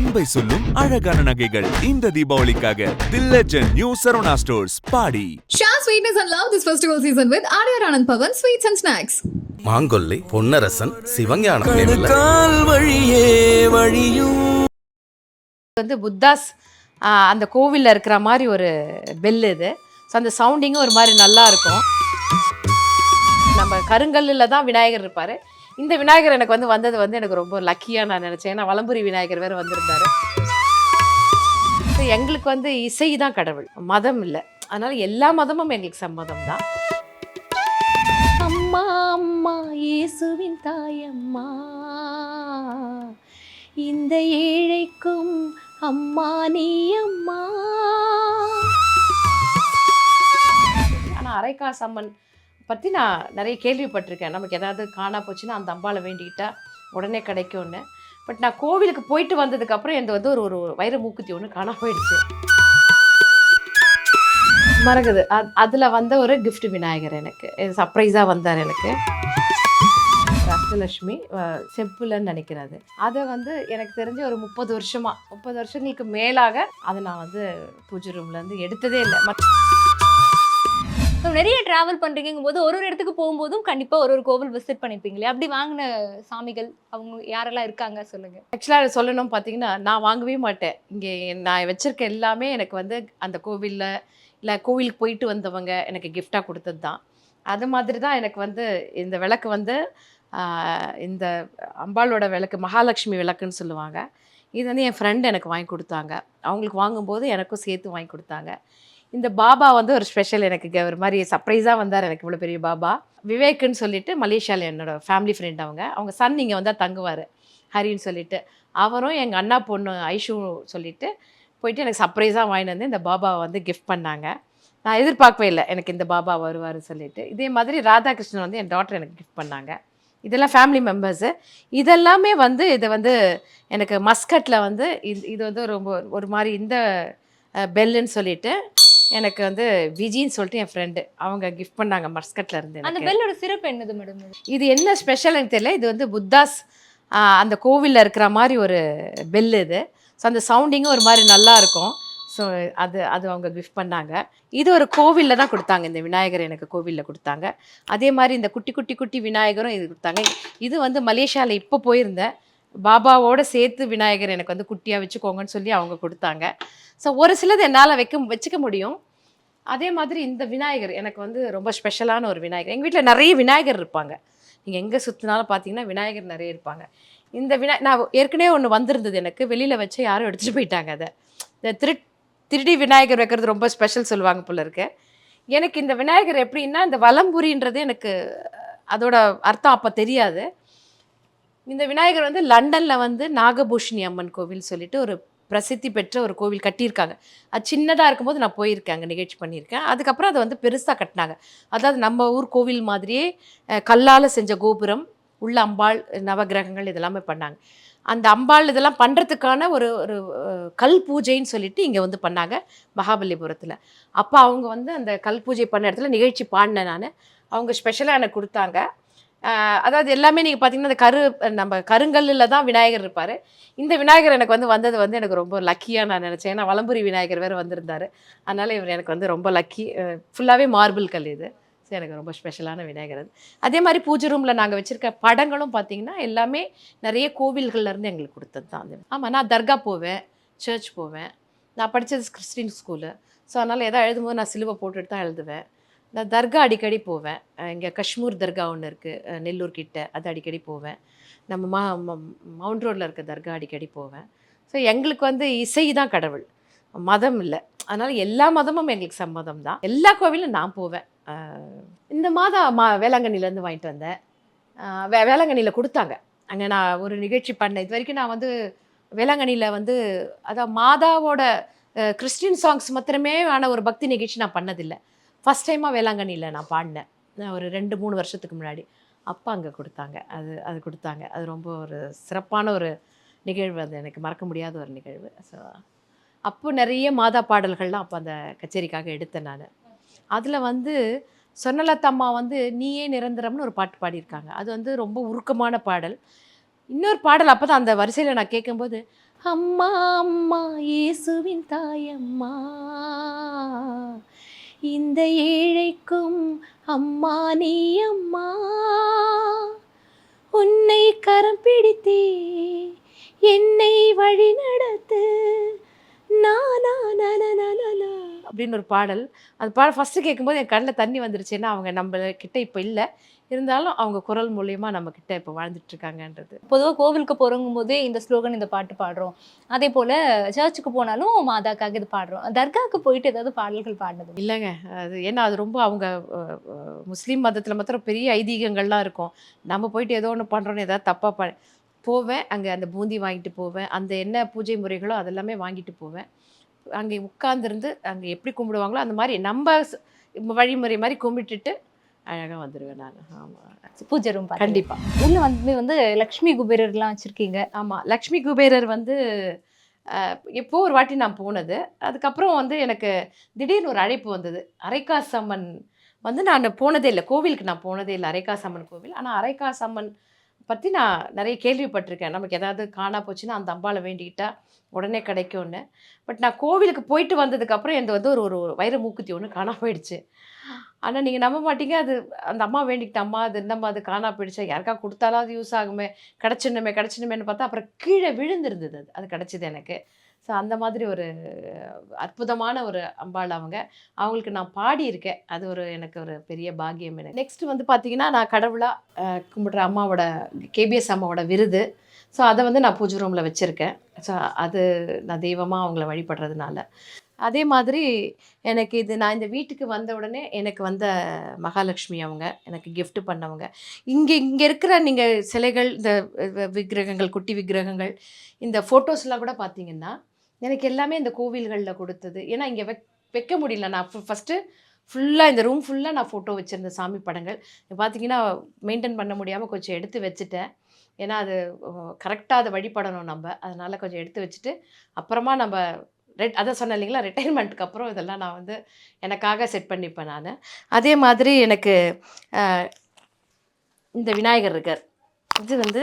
அன்பை சொல்லும் அழகான நகைகள் இந்த தீபாவளிக்காக the legend new Saravana stores பாடி. Share sweetness and love this festival season with Adyar Anand Pavan Sweets and Snacks. Mangollai Ponnarasan Sivagnana வந்து புத்தாஸ் அந்த கோவிலில் இருக்கிற மாதிரி ஒரு பெல் இது. ஸோ அந்த சவுண்டிங்கும் ஒரு மாதிரி நல்லா இருக்கும். நம்ம கருங்கல்லில் தான் விநாயகர் இருப்பார். இந்த விநாயகர் எனக்கு வந்தது எனக்கு ரொம்ப லக்கியாக நான் நினச்சேன். ஏன்னா வலம்புரி விநாயகர் வேறு வந்திருந்தார். ஸோ எங்களுக்கு இசை தான் கடவுள், மதம் இல்லை. அதனால் எல்லா மதமும் எங்களுக்கு சம்மதம் தான். அம்மா அம்மா இயேசுவின் தாயம்மா, இந்த ஏழைக்கும் அம்மா நீ அம்மா. ஆனால் அரைக்காசு அம்மன் பற்றி நான் நிறைய கேள்விப்பட்டிருக்கேன். நமக்கு ஏதாவது காணா போச்சுன்னா அந்த அம்பாவை வேண்டிக்கிட்டா உடனே கிடைக்கும்னு. பட் நான் கோவிலுக்கு போயிட்டு வந்ததுக்கப்புறம் எனக்கு ஒரு வைர மூக்குத்தி ஒன்று காணா போயிடுச்சு. மறக்குது. அதில் ஒரு கிஃப்ட் விநாயகர் எனக்கு சர்ப்ரைஸாக வந்தார். எனக்கு அஷ்டலட்சுமி செப்புலன்னு நினைக்கிறது. அதை எனக்கு தெரிஞ்ச ஒரு 30 வருஷங்களுக்கு மேலாக அதை நான் பூஜை ரூம்லேருந்து எடுத்ததே இல்லை. நிறைய ட்ராவல் பண்ணுறீங்கும் போது ஒரு இடத்துக்கு போகும்போதும் கண்டிப்பாக ஒரு கோவில் விசிட் பண்ணியிருப்பீங்களே, அப்படி வாங்கின சாமிகள் அவங்க யாரெல்லாம் இருக்காங்க சொல்லுங்கள். ஆக்சுவலாக சொல்லணும் பார்த்தீங்கன்னா, நான் வாங்கவே மாட்டேன். இங்கே நான் வச்சுருக்க எல்லாமே எனக்கு அந்த கோவிலில் இல்லை கோவிலுக்கு போயிட்டு வந்தவங்க எனக்கு கிஃப்டாக கொடுத்தது தான். அது மாதிரி தான் எனக்கு இந்த விளக்கு இந்த அம்பாளோட விளக்கு மகாலட்சுமி விளக்குன்னு சொல்லுவாங்க. இது என் ஃப்ரெண்டு எனக்கு வாங்கி கொடுத்தாங்க. அவங்களுக்கு வாங்கும்போது எனக்கும் சேர்த்து வாங்கி கொடுத்தாங்க. இந்த பாபா ஒரு ஸ்பெஷல், எனக்கு ஒரு மாதிரி சர்ப்ரைஸாக வந்தார். எனக்கு இவ்வளோ பெரிய பாபா விவேக்குன்னு சொல்லிட்டு மலேசியாவில் என்னோட ஃபேமிலி ஃப்ரெண்ட். அவங்க சன் இங்கே வந்தால் தங்குவார், ஹரின்னு சொல்லிட்டு. அவரும் எங்கள் அண்ணா பொண்ணு ஐஷு சொல்லிட்டு போயிட்டு எனக்கு சர்ப்ரைஸாக வாங்கிட்டு வந்து இந்த பாபாவை கிஃப்ட் பண்ணாங்க. நான் எதிர்பார்க்கவே இல்லை எனக்கு இந்த பாபா வருவார்னு சொல்லிட்டு. இதே மாதிரி ராதாகிருஷ்ணன் என் டாட்டர் எனக்கு கிஃப்ட் பண்ணாங்க. இதெல்லாம் ஃபேமிலி மெம்பர்ஸு. இதெல்லாமே இதை எனக்கு மஸ்கட்டில் இது ரொம்ப ஒரு மாதிரி இந்த பெல்லுன்னு சொல்லிட்டு எனக்கு விஜின்னு சொல்லிட்டு என் ஃப்ரெண்டு அவங்க கிஃப்ட் பண்ணாங்க மஸ்கட்டில் இருந்து. அந்த பெல்லோட சிறப்பு என்னது மேடம்? இது என்ன ஸ்பெஷல் எனக்கு தெரியல. இது புத்தாஸ் அந்த கோவிலில் இருக்கிற மாதிரி ஒரு பெல் இது. ஸோ அந்த சவுண்டிங்கும் ஒரு மாதிரி நல்லா இருக்கும். ஸோ அது அவங்க கிஃப்ட் பண்ணாங்க. இது ஒரு கோவிலில் தான் கொடுத்தாங்க. இந்த விநாயகர் எனக்கு கோவிலில் கொடுத்தாங்க. அதே மாதிரி இந்த குட்டி விநாயகரும் இது கொடுத்தாங்க. இது மலேசியாவில் இப்போ போயிருந்தேன். பாபாவோட சேர்த்து விநாயகர் எனக்கு குட்டியாக வச்சுக்கோங்கன்னு சொல்லி அவங்க கொடுத்தாங்க. ஸோ ஒரு சிலது என்னால் வச்சுக்க முடியும். அதே மாதிரி இந்த விநாயகர் எனக்கு ரொம்ப ஸ்பெஷலான ஒரு விநாயகர். எங்கள் வீட்டில் நிறைய விநாயகர் இருப்பாங்க. நீங்கள் எங்கே சுற்றினாலும் பார்த்தீங்கன்னா விநாயகர் நிறைய இருப்பாங்க. இந்த நான் ஏற்கனவே ஒன்று வந்திருந்தது, எனக்கு வெளியில் வச்சு யாரும் எடுத்துகிட்டு போயிட்டாங்க. அதை இந்த திருடி விநாயகர் வைக்கிறது ரொம்ப ஸ்பெஷல் சொல்லுவாங்க போல இருக்கு. எனக்கு இந்த விநாயகர் எப்படின்னா, இந்த வலம்புரின்றது எனக்கு அதோட அர்த்தம் அப்போ தெரியாது. இந்த விநாயகர் லண்டனில் நாகபூஷணி அம்மன் கோவில் சொல்லிட்டு ஒரு பிரசித்தி பெற்ற ஒரு கோவில் கட்டியிருக்காங்க. அது சின்னதாக இருக்கும்போது நான் போயிருக்கேன், அங்கே நிகழ்ச்சி பண்ணியிருக்கேன். அதுக்கப்புறம் அதை பெருசாக கட்டினாங்க. அதாவது நம்ம ஊர் கோவில் மாதிரியே கல்லால் செஞ்ச கோபுரம் உள்ள அம்பாள் நவகிரகங்கள் இதெல்லாமே பண்ணாங்க. அந்த அம்பாள் இதெல்லாம் பண்ணுறதுக்கான ஒரு கல் பூஜைன்னு சொல்லிட்டு இங்கே பண்ணாங்க மகாபலிபுரத்தில். அப்போ அவங்க அந்த கல் பூஜை பண்ண இடத்துல நிகழ்ச்சி பாடினேன் நான். அவங்க ஸ்பெஷலாக எனக்கு கொடுத்தாங்க. அதாவது எல்லாமே நீங்கள் பார்த்தீங்கன்னா நம்ம கருங்கல்லில் தான் விநாயகர் இருப்பார். இந்த விநாயகர் எனக்கு வந்தது எனக்கு ரொம்ப லக்கியாக நான் நினச்சேன். ஏன்னா வலம்புரி விநாயகர் வேறு வந்திருந்தார். அதனால் இவர் எனக்கு ரொம்ப லக்கி. ஃபுல்லாகவே மார்பிள் கல் இது. ஸோ எனக்கு ரொம்ப ஸ்பெஷலான விநாயகர் அது. அதே மாதிரி பூஜை ரூமில் நாங்கள் வச்சுருக்க படங்களும் பார்த்திங்கன்னா எல்லாமே நிறைய கோவில்கள்லேருந்து எங்களுக்கு கொடுத்தது தான். ஆமாம், நான் தர்கா போவேன், சர்ச் போவேன். நான் படித்தது கிறிஸ்டின் ஸ்கூலு. ஸோ அதனால் எதாவது எழுதும்போது நான் சிலுவை போட்டுட்டு தான் எழுதுவேன். நான் தர்கா அடிக்கடி போவேன். இங்கே காஷ்மீர் தர்கா ஒன்று இருக்குது நெல்லூர் கிட்ட, அது அடிக்கடி போவேன். நம்ம மவுண்ட் ரோடில் இருக்க தர்கா அடிக்கடி போவேன். ஸோ எங்களுக்கு இசை தான் கடவுள், மதம் இல்லை. அதனால் எல்லா மதமும் எங்களுக்கு சம்மதம் தான். எல்லா கோவிலும் நான் போவேன். இந்த மாதம் வேளாங்கண்ணிலேருந்து வாங்கிட்டு வந்தேன். வேளாங்கண்ணியில் கொடுத்தாங்க. அங்கே நான் ஒரு நிகழ்ச்சி பண்ணேன். இது வரைக்கும் நான் வேளாங்கண்ணியில் அதான் மாதாவோட கிறிஸ்டின் சாங்ஸ் மாத்திரமே ஆன ஒரு பக்தி நிகழ்ச்சி நான் பண்ணதில்லை. ஃபஸ்ட் டைமாக வேளாங்கண்ணியில் நான் பாடினேன். நான் ஒரு 2-3 வருஷத்துக்கு முன்னாடி. அப்போ அங்கே கொடுத்தாங்க. அது கொடுத்தாங்க. அது ரொம்ப ஒரு சிறப்பான ஒரு நிகழ்வு. அது எனக்கு மறக்க முடியாத ஒரு நிகழ்வு. ஸோ அப்போ நிறைய மாதா பாடல்கள்லாம் அப்போ அந்த கச்சேரிக்காக எடுத்தேன் நான். அதில் சொர்ணலதா நீயே நிரந்தரம்னு ஒரு பாட்டு பாடியிருக்காங்க. அது ரொம்ப உருக்கமான பாடல். இன்னொரு பாடல் அப்போ தான் அந்த வரிசையில் நான் கேட்கும்போது, அம்மா அம்மா இயேசுவின் தாயம்மா, இந்த ஏழைக்கும் அம்மா நீ அம்மா, உன்னை கரம் பிடித்தே என்னை வழி நடத்து நானா நலநலனா அப்படின்னு ஒரு பாடல். அந்த பாடல் ஃபஸ்ட்டு கேட்கும்போது என் கண்ணில் தண்ணி வந்துருச்சு. ஏன்னா அவங்க நம்ம கிட்ட இப்போ இல்லை, இருந்தாலும் அவங்க குரல் மூலியமா நம்ம கிட்ட இப்போ வாழ்ந்துட்டு இருக்காங்கன்றது. பொதுவாக கோவிலுக்கு போகிறங்கும் போதே இந்த ஸ்லோகன் இந்த பாட்டு பாடுறோம். அதே போல் சர்ச்சுக்கு போனாலும் மாதாக்காக இது பாடுறோம். தர்காவுக்கு போயிட்டு ஏதாவது பாடல்கள் பாடினது இல்லைங்க. அது ஏன்னா அது ரொம்ப அவங்க முஸ்லீம் மதத்தில் மாத்திரம் பெரிய ஐதீகங்கள்லாம் இருக்கும். நம்ம போயிட்டு ஏதோ ஒன்று பண்ணுறோன்னு ஏதாவது தப்பாக போவேன். அங்கே அந்த பூந்தி வாங்கிட்டு போவேன். அந்த என்ன பூஜை முறைகளோ அதெல்லாமே வாங்கிட்டு போவேன். அங்கே உட்கார்ந்துருந்து அங்கே எப்படி கும்பிடுவாங்களோ அந்த மாதிரி நம்ம வழிமுறை மாதிரி கும்பிட்டுட்டு அழகாக வந்துடுவேன் நான். ஆமாம், பூஜை ரூம் கண்டிப்பாக. உள்ள வந்து லக்ஷ்மி குபேரர்லாம் வச்சுருக்கீங்க. ஆமாம், லக்ஷ்மி குபேரர் வந்து எப்போ ஒரு வாட்டி நான் போனது. அதுக்கப்புறம் வந்து எனக்கு திடீர்னு ஒரு அழைப்பு வந்தது. அரைக்காசு அம்மன் வந்து நான் போனதே இல்லை, கோவிலுக்கு நான் போனதே இல்லை, அரைக்காசு அம்மன் கோவில். ஆனால் அரைக்காசு அம்மன் பற்றி நான் நிறைய கேள்விப்பட்டிருக்கேன். நமக்கு ஏதாவது காணா போச்சுன்னா அந்த அம்பாவை வேண்டிக்கிட்டா உடனே கிடைக்கும்னு. பட் நான் கோவிலுக்கு போயிட்டு வந்ததுக்கப்புறம் எனக்கு வந்து ஒரு வைர மூக்குத்தி ஒன்று காணா போயிடுச்சு. ஆனால் நீங்கள் நம்ப மாட்டீங்க, அது அந்த அம்மா வேண்டிக்கிட்ட அம்மா அது என்னம்மா அது காணா போயிடுச்சா, யாருக்கா கொடுத்தாலும் அது யூஸ் ஆகுமே, கிடச்சிடணுமேன்னு பார்த்தா அப்புறம் கீழே விழுந்துருந்தது. அது கிடச்சிது எனக்கு. ஸோ அந்த மாதிரி ஒரு அற்புதமான ஒரு அம்பாள் அவங்க. அவங்களுக்கு நான் பாடியிருக்கேன். அது எனக்கு ஒரு பெரிய பாக்கியம். எனக்கு நெக்ஸ்ட் வந்து பார்த்தீங்கன்னா, நான் கடவுளாக கும்பிட்ற அம்மாவோட கேபிஎஸ் அம்மாவோட விருது. ஸோ அதை வந்து நான் பூஜை ரூமில் வச்சுருக்கேன். ஸோ அது நான் தெய்வமாக அவங்கள வழிபடுறதுனால. அதே மாதிரி எனக்கு நான் இந்த வீட்டுக்கு வந்த உடனே எனக்கு வந்த மகாலட்சுமி அவங்க எனக்கு கிஃப்ட் பண்ணவங்க. இங்கே இருக்கிற நீங்கள் சிலைகள், இந்த விக்கிரகங்கள், குட்டி விக்கிரகங்கள், இந்த ஃபோட்டோஸ்லாம் கூட பார்த்தீங்கன்னா எனக்கு எல்லாமே இந்த கோவில்களில் கொடுத்தது. ஏன்னா இங்கே வைக்க முடியல. நான் ஃபஸ்ட்டு ஃபுல்லாக இந்த ரூம் ஃபுல்லாக நான் ஃபோட்டோ வச்சுருந்த சாமி படங்கள் பார்த்தீங்கன்னா மெயின்டைன் பண்ண முடியாமல் கொஞ்சம் எடுத்து வச்சுட்டேன். ஏன்னா அது கரெக்டாக அதை வழிபடணும் நம்ம. அதனால் கொஞ்சம் எடுத்து வச்சுட்டு அப்புறமா நம்ம அதை சொன்னேன் இல்லைங்களா, ரிட்டைர்மெண்ட்டுக்கு அப்புறம் இதெல்லாம் நான் வந்து எனக்காக செட் பண்ணிப்பேன் நான். அதே மாதிரி எனக்கு இந்த விநாயகர் இருக்கார். இது வந்து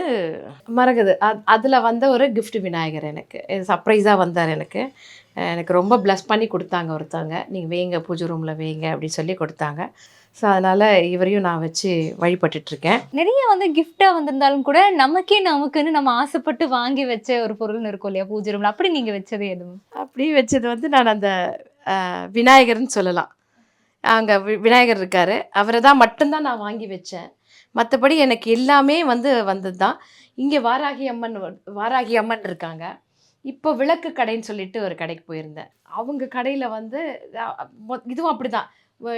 மரகது அதில் வந்த ஒரு கிஃப்ட் விநாயகர் எனக்கு சர்ப்ரைஸாக வந்தார். எனக்கு ரொம்ப ப்ளஸ் பண்ணி கொடுத்தாங்க ஒருத்தவங்க. நீங்கள் வைங்க, பூஜை ரூமில் வைங்க அப்படின்னு சொல்லி கொடுத்தாங்க. ஸோ அதனால் இவரையும் நான் வச்சு வழிபட்டுட்ருக்கேன். நிறைய வந்து கிஃப்டாக வந்திருந்தாலும் கூட நமக்குன்னு நம்ம ஆசைப்பட்டு வாங்கி வச்ச ஒரு பொருள்னு இருக்கும் இல்லையா பூஜை ரூமில், அப்படி நீங்கள் வச்சது எதுவும்? அப்படி வச்சது வந்து நான் அந்த விநாயகர்னு சொல்லலாம். அங்கே விநாயகர் இருக்கார், அவரை தான் மட்டும்தான் நான் வாங்கி வச்சேன். மற்றபடி எனக்கு எல்லாமே வந்தது தான். இங்கே வாராகி அம்மன் இருக்காங்க. இப்போ விளக்கு கடைன்னு சொல்லிட்டு ஒரு கடைக்கு போயிருந்தேன். அவங்க கடையில் வந்து இதுவும் அப்படி தான்.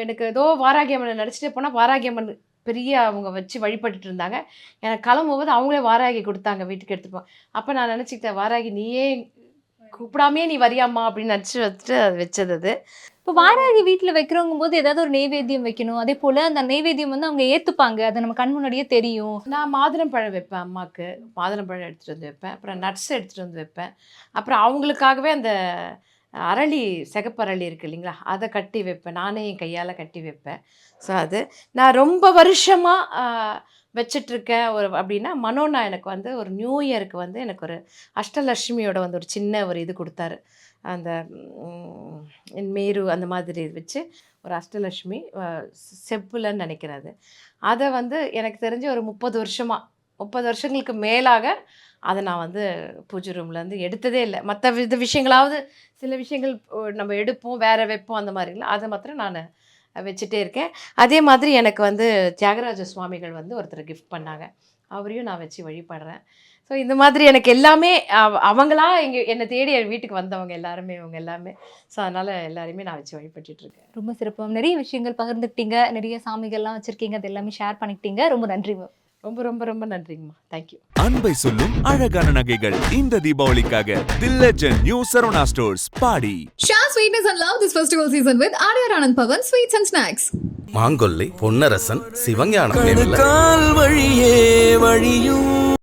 எனக்கு ஏதோ வாராகி அம்மனை நடிச்சுட்டே போனால் வாராகி அம்மன் பெரிய அவங்க வச்சு வழிபட்டுட்டு இருந்தாங்க. எனக்கு கிளம்பும்போது அவங்களே வாராகி கொடுத்தாங்க, வீட்டுக்கு எடுத்துப்போம். அப்போ நான் நினச்சிக்கிட்டேன், வாராகி நீயே கூப்பிடாமே நீ வரியாம்மா அப்படின்னு நினச்சி வச்சுட்டு அது வச்சது. அது இப்போ வாராகி வீட்டில் வைக்கிறவங்க போது ஏதாவது ஒரு நெய்வேத்தியம் வைக்கணும். அதே போல் அந்த நெய்வேத்தியம் வந்து அவங்க ஏற்றுப்பாங்க, அதை நம்ம கண் முன்னாடியே தெரியும். நான் மாதுளம்பழம் வைப்பேன், அம்மாவுக்கு மாதுளம்பழம் எடுத்துகிட்டு வந்து வைப்பேன். அப்புறம் நட்ஸ் எடுத்துகிட்டு வந்து வைப்பேன். அப்புறம் அவங்களுக்காகவே அந்த அரளி, சிகப்பு அரளி இருக்குது இல்லைங்களா, அதை கட்டி வைப்பேன். நானே என் கையால் கட்டி வைப்பேன். ஸோ அது நான் ரொம்ப வருஷமாக வச்சிட்ருக்கேன். அப்படின்னா மனோனா எனக்கு வந்து ஒரு நியூ இயருக்கு வந்து எனக்கு ஒரு அஷ்டலட்சுமியோட வந்து ஒரு சின்ன ஒரு இது கொடுத்தாரு. அந்த மேரு அந்த மாதிரி வச்சு ஒரு அஷ்டலட்சுமி செப்புலன்னு நினைக்கிறது. அதை வந்து எனக்கு தெரிஞ்ச ஒரு 30 வருஷங்களுக்கு மேலாக அதை நான் வந்து பூஜை ரூம்லேருந்து எடுத்ததே இல்லை. மற்ற விஷயங்களாவது சில விஷயங்கள் நம்ம எடுப்போம், வேறு வைப்போம், அந்த மாதிரிலாம் அதை மாத்திரம் நான் வச்சுட்டே இருக்கேன். அதே மாதிரி எனக்கு வந்து தியாகராஜ சுவாமிகள் வந்து ஒருத்தர் கிஃப்ட் பண்ணாங்க, அவரையும் நான் வச்சு வழிபடுறேன். ஸோ இந்த மாதிரி எனக்கு எல்லாமே அவங்களா என்னை தேடி என் வீட்டுக்கு வந்தவங்க எல்லாருமே, இவங்க எல்லாமே. ஸோ அதனால் எல்லாருமே நான் வச்சு வழிபட்டுருக்கேன். ரொம்ப சிறப்பு. நிறைய விஷயங்கள் பகிர்ந்துக்கிட்டீங்க, நிறைய சாமிகள்லாம் வச்சுருக்கீங்க, அது எல்லாமே ஷேர் பண்ணிக்கிட்டீங்க. ரொம்ப நன்றி மேம். ரொம்ப ரொம்ப ரொம்ப நன்றிங்கம்மா. தேங்க்யூ. அன்பை சொல்லும் அழகான நகைகள் இந்த தீபாவளிக்காக the legend new Saravana stores பாடி. Share sweetness and love this festival season with ADVERTISEMENT Pavan Sweets and Snacks. Mangollai, Ponnarasan, Sivagnanam வழியே வழியும்